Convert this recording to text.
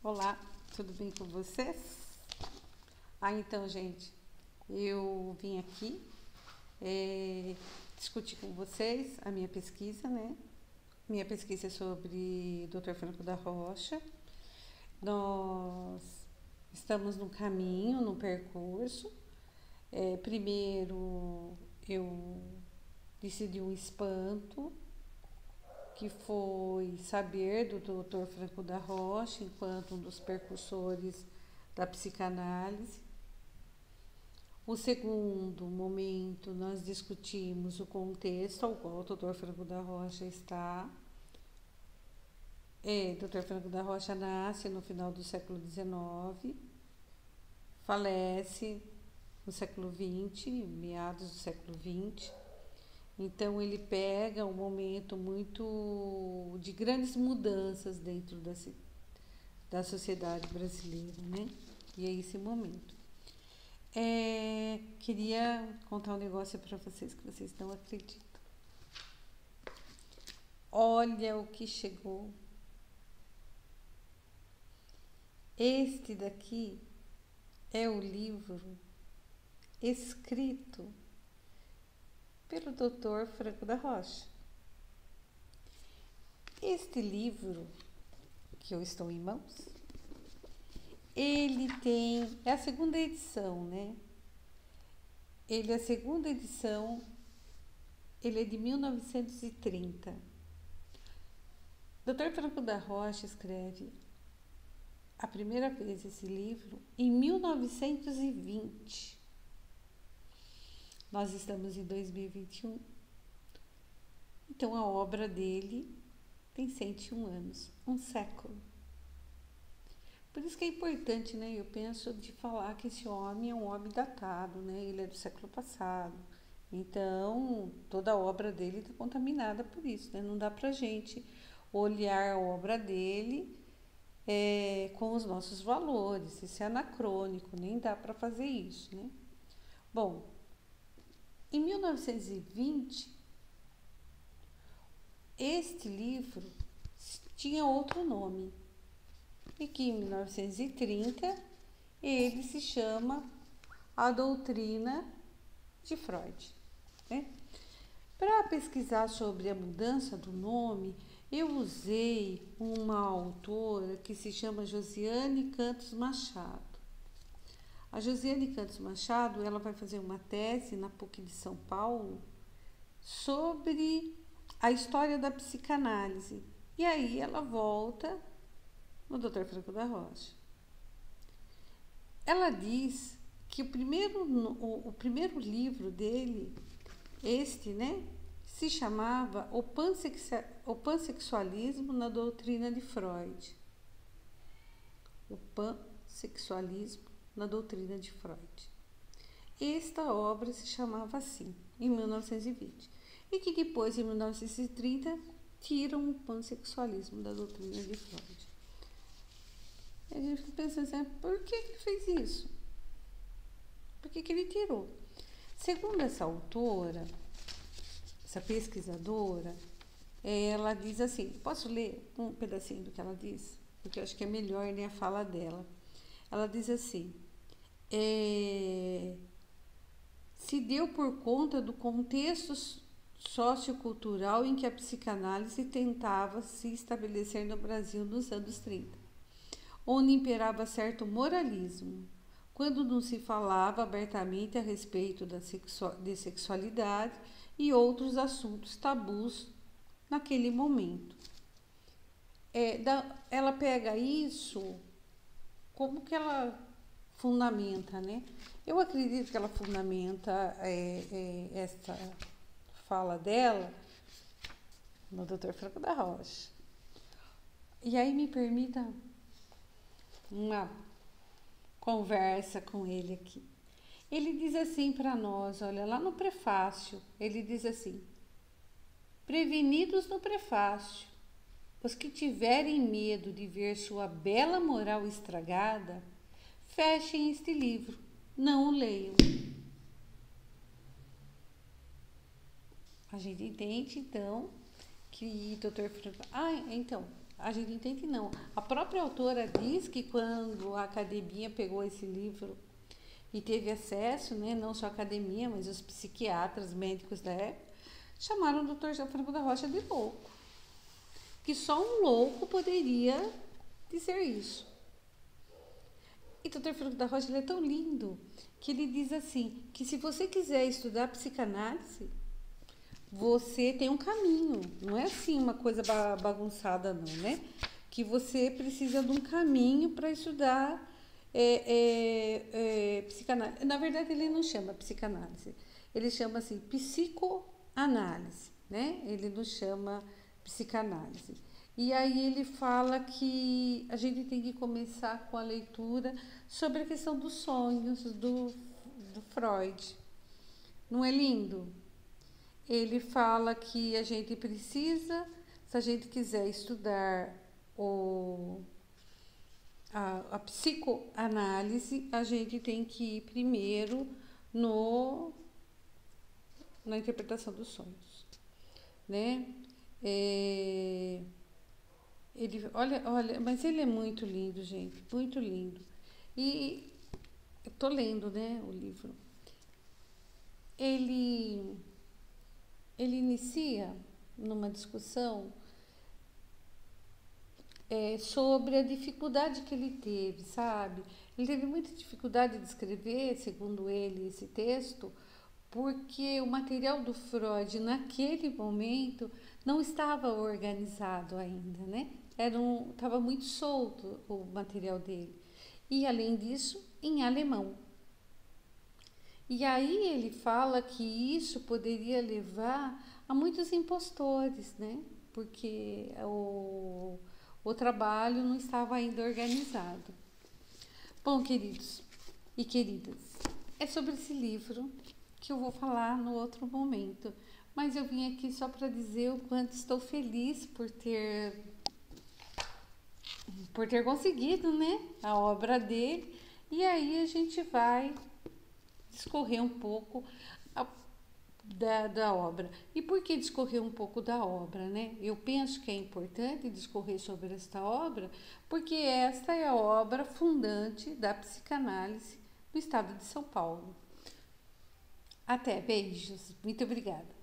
Olá, tudo bem com vocês? Então, gente, eu vim aqui discutir com vocês a minha pesquisa, né? Minha pesquisa é sobre Dr. Franco da Rocha. Nós estamos no caminho, no percurso. Primeiro, eu decidi um espanto, que foi saber do Dr. Franco da Rocha enquanto um dos precursores da psicanálise. O segundo momento, nós discutimos o contexto ao qual o Dr. Franco da Rocha está. Dr. Franco da Rocha nasce no final do século XIX, falece no século XX, meados do século XX. Então, ele pega um momento muito de grandes mudanças dentro da sociedade brasileira, né? E é esse momento. Queria contar um negócio para vocês que vocês não acreditam. Olha o que chegou. Este daqui é o livro escrito pelo Dr. Franco da Rocha. Este livro, que eu estou em mãos, ele é a segunda edição, né? Ele é a segunda edição, ele é de 1930. Dr. Franco da Rocha escreve a primeira vez esse livro em 1920. Nós estamos em 2021. Então, a obra dele tem 101 anos, um século. Por isso que é importante, né? Eu penso de falar que esse homem é um homem datado, né? Ele é do século passado. Então, toda a obra dele está contaminada por isso, né? Não dá pra gente olhar a obra dele com os nossos valores. Isso é anacrônico, nem dá para fazer isso, né? Bom, em 1920, este livro tinha outro nome. E que em 1930 ele se chama A Doutrina de Freud, né? Para pesquisar sobre a mudança do nome, eu usei uma autora que se chama Josiane Cantos Machado. A Josiane Cantos Machado, ela vai fazer uma tese na PUC de São Paulo sobre a história da psicanálise. E aí ela volta no Dr. Franco da Rocha. Ela diz que o primeiro livro dele, né, se chamava O Pansexualismo na Doutrina de Freud. O Pansexualismo na Doutrina de Freud. Esta obra se chamava assim, em 1920. E que depois, em 1930, tiram o pansexualismo da doutrina de Freud. A gente fica pensando assim, por que ele fez isso? Por que ele tirou? Segundo essa autora, essa pesquisadora, ela diz assim, posso ler um pedacinho do que ela diz? Porque eu acho que é melhor nem a fala dela. Ela diz assim, se deu por conta do contexto sociocultural em que a psicanálise tentava se estabelecer no Brasil nos anos 30, onde imperava certo moralismo, quando não se falava abertamente a respeito de sexualidade e outros assuntos tabus naquele momento. Ela pega isso, como que ela fundamenta, né? Eu acredito que ela fundamenta essa fala dela no Dr. Franco da Rocha. E aí me permita uma conversa com ele aqui. Ele diz assim para nós, olha, lá no prefácio, ele diz assim, prevenidos no prefácio, os que tiverem medo de ver sua bela moral estragada, fechem este livro, não o leiam. A gente entende, então, que Dr. Franco... então, a gente entende não. A própria autora diz que quando a academia pegou esse livro e teve acesso, né, não só a academia, mas os psiquiatras, médicos da época, chamaram o Dr. Franco da Rocha de louco. Que só um louco poderia dizer isso. E o Dr. Franco da Rocha ele é tão lindo que ele diz assim, que se você quiser estudar psicanálise, você tem um caminho, não é assim uma coisa bagunçada não, né? Que você precisa de um caminho para estudar psicanálise. Na verdade, ele não chama psicanálise, ele chama assim psicoanálise, né? Ele não chama psicanálise. E aí ele fala que a gente tem que começar com a leitura sobre a questão dos sonhos do Freud. Não é lindo? Ele fala que a gente precisa, se a gente quiser estudar a psicoanálise, a gente tem que ir primeiro na interpretação dos sonhos, né? Olha, mas ele é muito lindo, gente, muito lindo. E eu tô lendo, né, o livro. Ele inicia numa discussão sobre a dificuldade que ele teve, sabe? Ele teve muita dificuldade de escrever, segundo ele, esse texto, porque o material do Freud naquele momento não estava organizado ainda, né? Estava muito solto o material dele. E além disso, em alemão. E aí ele fala que isso poderia levar a muitos impostores, né? Porque o trabalho não estava ainda organizado. Bom, queridos e queridas, é sobre esse livro que eu vou falar no outro momento. Mas eu vim aqui só para dizer o quanto estou feliz por ter conseguido, né, a obra dele. E aí a gente vai discorrer um pouco da obra. E por que discorrer um pouco da obra, né? Eu penso que é importante discorrer sobre esta obra, porque esta é a obra fundante da psicanálise do estado de São Paulo. Até, beijos. Muito obrigada.